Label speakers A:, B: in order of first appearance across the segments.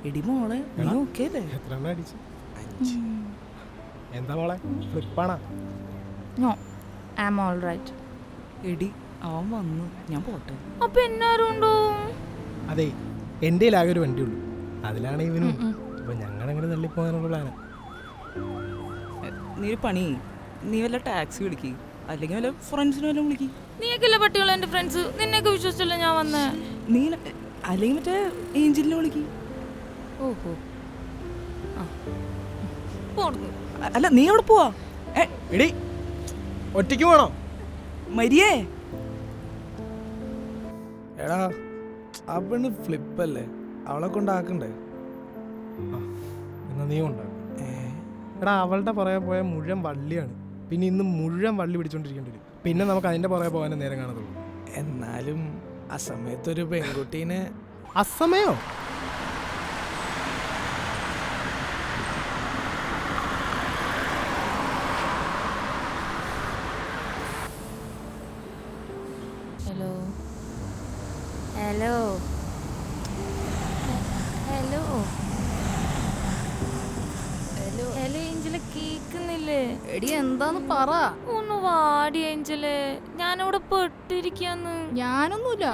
A: എടി മോളെ നീ ഓക്കേ അല്ലേ?
B: എത്ര എണ്ണം അടിച്ചു? എന്താ മോളെ ഫ്ലിപ്പാണാ?
C: No I am all right.
A: എടി അവൻ വന്നു, ഞാൻ പോട്ടെ.
C: അപ്പൊ എന്നാരും ഉണ്ടോ?
B: അതെ, എൻ്റെ ആകെ ഒരു വണ്ടി ഉള്ളൂ, അതിലാണ് ഇവനും. അപ്പൊ ഞങ്ങളെങ്ങനെ തള്ളിപ്പോകാനുള്ള പ്ലാനാ.
A: നീ ഒരു പണി, നീ വല്ല ടാക്സി വിളിക്ക്, അല്ലെങ്കിൽ വല്ല ഫ്രണ്ട്സിനെ വല്ലതും വിളിക്ക്.
C: നീയൊക്കെയല്ലേ പട്ടികൾ എൻ്റെ ഫ്രണ്ട്സ്, നിന്നെയൊക്കെ വിശ്വസിച്ചല്ലേ ഞാൻ വന്നേ.
A: നീ അല്ലെങ്കിൽ മറ്റേ ഏഞ്ചലിനെ വിളിക്ക്.
C: ഓഹോ
A: അല്ല നീ അവിടെ പോവാ.
B: എടി ഒറ്റയ്ക്ക് പോണോ?
A: മരിയേ
D: എടാ ആ പെണ്ണ് ഫ്ലിപ്പല്ലേ, അവളെ കൊണ്ടാക്കണ്ടേ?
B: എന്നാ നീ ഉണ്ടാകും. എടാ അവളുടെ പുറകെ പോയ മുഴുവൻ വള്ളിയാണ്, പിന്നെ ഇന്ന് മുഴുവൻ വള്ളി പിടിച്ചോണ്ടിരിക്കേണ്ടി വരും. പിന്നെ നമുക്ക് അതിന്റെ പുറകെ പോകാൻ നേരം കാണത്തുള്ളൂ.
D: എന്നാലും ആ സമയത്തൊരു പെൺകുട്ടീനെ
B: അസമയോ?
C: Hello hello hello hello hello Angel കേക്കുന്നില്ലേ?
E: എടി എന്താന്ന് പറ.
C: ഒന്ന് വാടി ഏഞ്ചല്, ഞാനിവിടെ പെട്ടിരിക്കാന്ന്.
E: ഞാനൊന്നുമില്ല.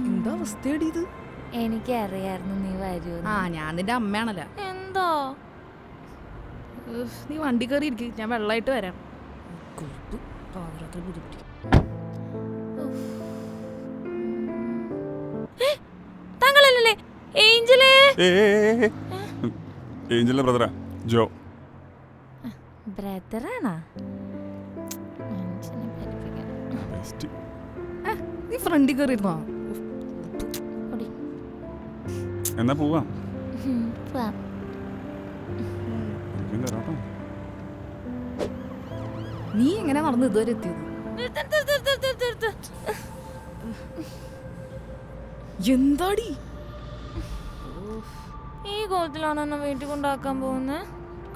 A: എന്താ അവസ്ഥയടി ഇത്?
C: എനിക്കറിയായിരുന്നു നീ വരൂ.
E: ആ ഞാൻ നിന്റെ അമ്മയാണല്ലോ.
C: എന്താ?
E: നീ വണ്ടി കയറി ഇരിക്കും, ഞാൻ വെള്ളമായിട്ട് വരാം.
C: താങ്കളല്ലേ ഏഞ്ചല്?
F: ഏഞ്ചലിന്റെ ബ്രദറാ ജോ.
C: ബ്രദറാണാ?
E: നീ ഫ്രണ്ടിൽ കയറിയിരുന്നോ?
F: എന്നാ പോവാം.
E: നീ എങ്ങനെ നടന്ന് ഇതുവരെ എത്തിയത്?
A: എന്താടി
C: ഈ കോലത്തിലാണ് എന്നെ വീട്ടിൽ കൊണ്ടാക്കാൻ പോകുന്നത്?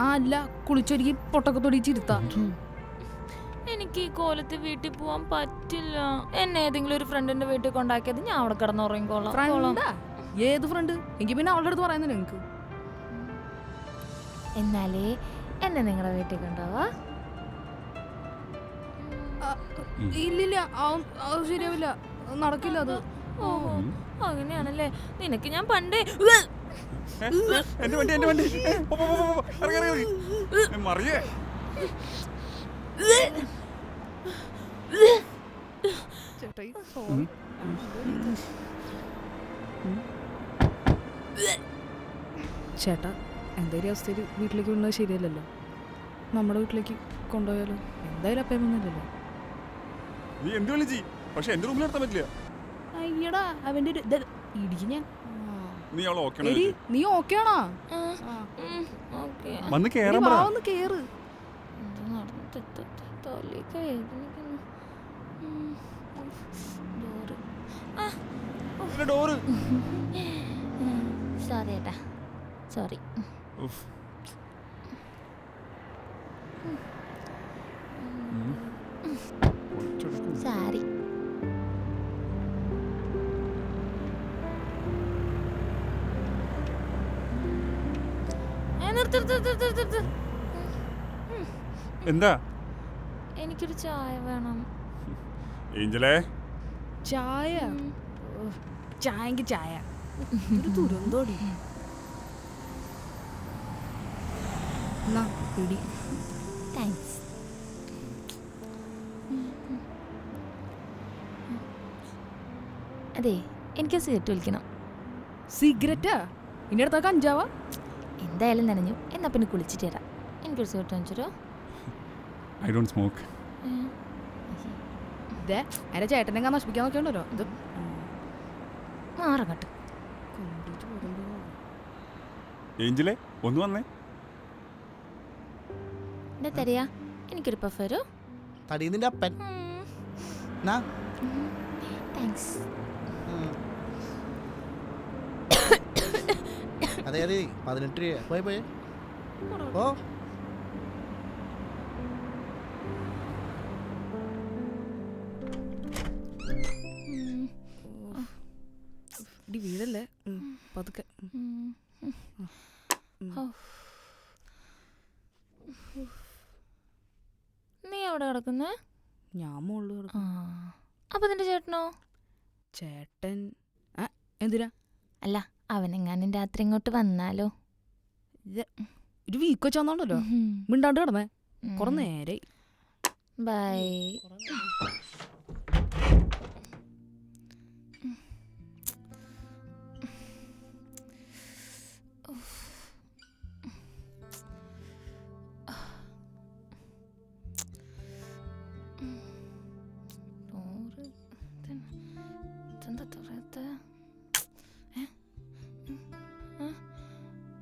E: ആ അല്ല, കുളിച്ചൊരുക്കി പൊട്ടൊക്കെ തൊടിച്ചിരുത്താ.
C: എനിക്ക് ഈ കോലത്ത് വീട്ടിൽ പോവാൻ പറ്റില്ല. എന്നെ ഏതെങ്കിലും ഒരു ഫ്രണ്ടിന്റെ വീട്ടിൽ കൊണ്ടാക്കിയത് ഞാൻ അവിടെ കിടന്നുറങ്ങിക്കോളാം.
E: ഫ്രണ്ടാ? ഏത് ഫ്രണ്ട്? എനിക്ക് പിന്നെ അവളുടെ അടുത്ത് പറയുന്നില്ല. എനിക്ക്
C: എന്നാലേ എന്നെ നിങ്ങളുടെ വീട്ടിൽ കൊണ്ടുപോവാ.
E: ഇല്ലില്ല, അത് ശരിയാവില്ല, നടക്കില്ല അത്.
C: ഓഹോ അങ്ങനെയാണല്ലേ. നിനക്ക് ഞാൻ പണ്ടേ
F: മറിയേ
A: ചേട്ടാ, എന്തായാലും അവസ്ഥയിൽ വീട്ടിലേക്ക് കൊണ്ടുപോയത് ശരിയല്ലല്ലോ. നമ്മുടെ വീട്ടിലേക്ക് കൊണ്ടുപോയാലോ? എന്തായാലും അപ്പയൊന്നുമില്ലല്ലോ.
F: നീ എന്ത് വിളിച്ചി? പക്ഷെ എന്റെ റൂമിൽ നിർത്താൻ പറ്റില്ല.
E: അയ്യടാ അവന്റെ ഇടിക്ക് ഞാൻ.
F: നീ അവളെ ഓക്കെ
E: എടി നീ ഓക്കെ ആണോ?
F: വന്ന് കേറാൻ
E: വാ,
F: പറ.
E: ഒന്ന് കേറ്.
F: ഡോറ്.
C: സോറി ഏട്ടാ, സോറി. സാരി.
F: എന്താ?
C: എനിക്കൊരു ചായ വേണം.
F: ഏഞ്ചലേ
E: ചായ? ചായക്ക് ചായ ഒരു തുരന്തോടി. പിടി.
C: താങ്ക്സ്. അതെ, എനിക്ക് സിഗരറ്റ് വലിക്കണം.
E: സിഗരറ്റാ? ഇനി അടുത്തൊക്കെ അഞ്ചാവാ?
C: എന്തായാലും നനഞ്ഞു, എന്നാ പിന്നെ കുളിച്ചിട്ട് തരാം. എനിക്കൊരു സിഗരറ്റ് വാങ്ങിച്ചോ.
F: I don't smoke.
E: അതിന്റെ ചേട്ടനെ നശിപ്പിക്കാൻ നോക്കിയുണ്ടല്ലോ. ഇത്
C: മാറങ്ങട്ട്.
F: ഏഞ്ചലേ ഒന്ന് വന്നേ.
C: എന്താ തരിക? എനിക്കൊരു പഫ് വരൂ.
D: തടീന്നിന്റെ അപ്പൻ.
C: താങ്ക്സ്.
D: അതെ 18 രൂപ. പോയി ഓ
E: ഇടി വീഴല്ലേ പതുക്കെ
C: നീ എവിടെ കിടക്കുന്നേ?
E: ഞാൻ മുകളിൽ കിടക്കും.
C: അപ്പൊ നിന്റെ ചേട്ടനോ?
E: ചേട്ടൻ എന്തിനാ?
C: അല്ല, അവനെങ്ങാനും രാത്രി ഇങ്ങോട്ട് വന്നാലോ?
E: ഒരു വീക്ക് വെച്ചാന്നോണ്ടല്ലോ മിണ്ടാണ്ട് കിടന്നേ കുറെ നേരെ.
C: ബൈ.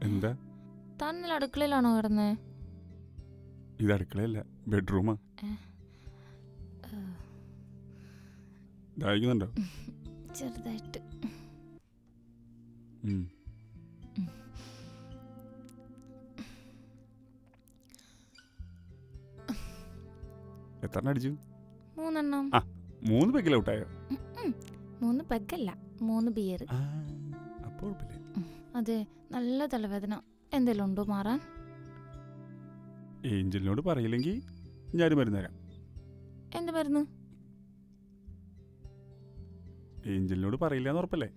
F: എന്താ?
C: താൻ ഇന്നലെ അടുക്കളയിലാണോ കിടന്നേ?
F: ഇത് അടുക്കളയല്ല, ബെഡ്റൂമാ. ദാഹിക്കുന്നുണ്ടോ?
C: ചെറുതായിട്ട്.
F: എത്ര അടിച്ചു?
C: 3 എണ്ണം.
F: 3 പെഗ്ഗിൽ ഔട്ടായോ?
C: 3 പെഗ്ഗല്ല, 3 ബിയർ.
F: അപ്പോൾ
C: അതെ, നല്ല തലവേദന. എന്തെങ്കിലും ഉണ്ടോ മാറാൻ?
F: ഏഞ്ചലിനോട് പറയില്ലെങ്കിൽ ഞാനും മരുന്ന് തരാം.
C: എന്ത് മരുന്ന്?
F: ഏഞ്ചലിനോട് പറയില്ല എന്ന് ഉറപ്പല്ലേ?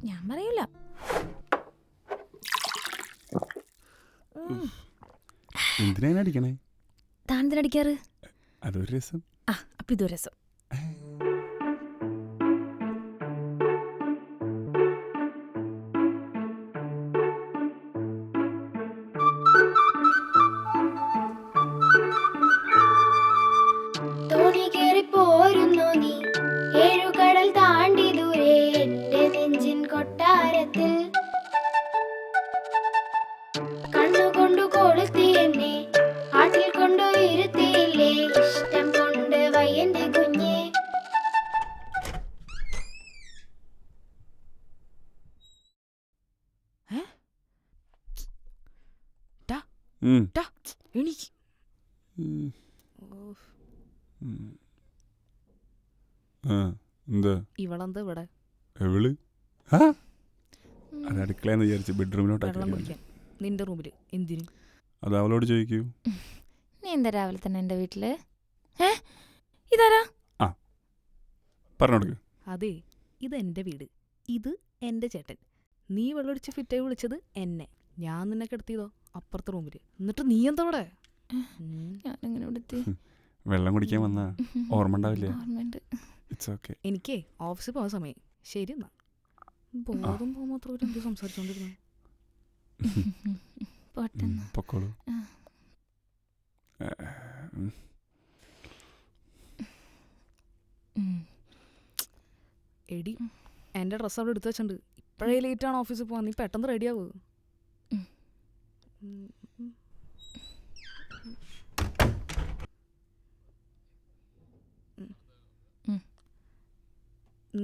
C: ഞാൻ പറയൂല.
F: എന്തിനാ അടിക്കണേ?
C: താൻ എന്തിനടിക്കാറ്?
F: അതൊരു രസം.
C: അപ്പൊ ഇതൊരു രസം.
G: തോണി കേറി പോരുന്നു നീ, ഏഴുകടൽ താണ്ടി ദൂരെ, എന്റെ നെഞ്ചിൻ കൊട്ടാരത്തിൽ കണ്ണുകൊണ്ടു കൊളുത്തി എന്നെ ആട്ടിൽ കൊണ്ടു ഇരുത്തിയില്ലേ, ഇഷ്ടം കൊണ്ട് വയ്യന്റെ കുഞ്ഞെ.
E: എനിക്ക്
F: എന്താ
E: ഇവളെന്താ ഇവിടെ?
F: എവള്? അത് അടുക്കളയെന്ന് വിചാരിച്ച്
E: വെള്ളം
F: ബെഡ്റൂമിലോട്ടാക്കി.
E: കുടിക്കാൻ നിന്റെ റൂമില് എന്തിനു?
F: അത് അവളോട് ചോദിക്കൂ.
C: നീ എന്താ രാവിലെ തന്നെ എന്റെ വീട്ടില്? ഇതാരാ?
F: പറഞ്ഞോടുക്ക്.
E: അതെ, ഇത് എന്റെ വീട്, ഇത് എന്റെ ചേട്ടൻ. നീ വെള്ളമടിച്ച് ഫിറ്റായി വിളിച്ചത് എന്നെ, ഞാൻ നിന്നെ കിടത്തിയതോ അപ്പുറത്തെ റൂമില്. എന്നിട്ട് നീ എന്താ ഇവിടെ?
C: ഞാനിങ്ങനെ എടുത്തി.
F: വെള്ളം കുടിക്കാൻ വന്നാ ഓർമ്മ ഉണ്ടാവില്ലേ?
C: ഓർമ്മയുണ്ട്.
F: It's okay.
E: എനിക്കേ ഓഫീസിൽ പോകാൻ സമയം. ശരി എന്നാ. ബോധം പോകുമ്പോൾ മാത്രം എന്ത് സംസാരിച്ചോണ്ടിരുന്നു?
C: പോട്ടെന്നാ.
F: പൊക്കോളൂ.
E: എടി, എൻ്റെ ഡ്രസ്സ് അവിടെ എടുത്ത് വെച്ചിട്ടുണ്ട്. ഇപ്പോഴേ ലേറ്റാണ് ഓഫീസിൽ പോകാൻ. നീ പെട്ടെന്ന് റെഡിയാവൂ.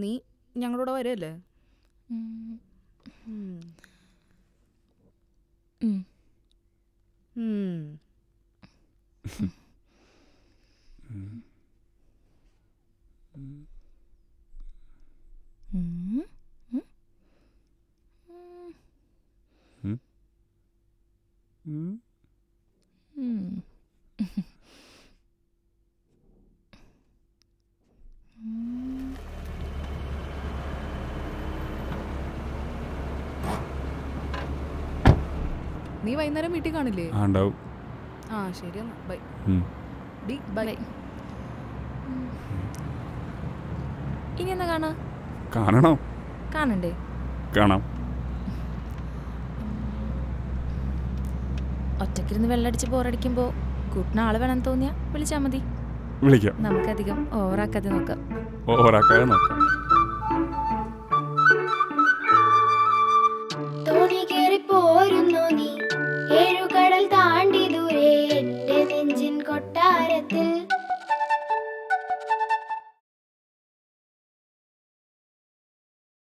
E: നീ ഞങ്ങളോട് വരെയല്ലേ? നീ വൈകുന്നേരം വീട്ടിൽ കാണില്ലേ?
F: ഉണ്ടാവും.
E: ആ ശരി എന്നാ, ബൈ.
C: ബൈ. ഇനി എന്നാ കാണാ?
F: കാണണോ?
C: കാണണ്ടേ?
F: കാണാം.
C: ഒറ്റക്കിരുന്ന് വെള്ളടിച്ച് ബോറടിക്കുമ്പോ കൂട്ടിന് ആള് വേണമെന്ന് തോന്നിയാ വിളിച്ചാ മതി.
F: വിളിക്കാം.
C: നമുക്കധികം ഓവറാക്കാതെ നോക്കാം.
F: ഓവറാക്കാതെ നോക്കാം.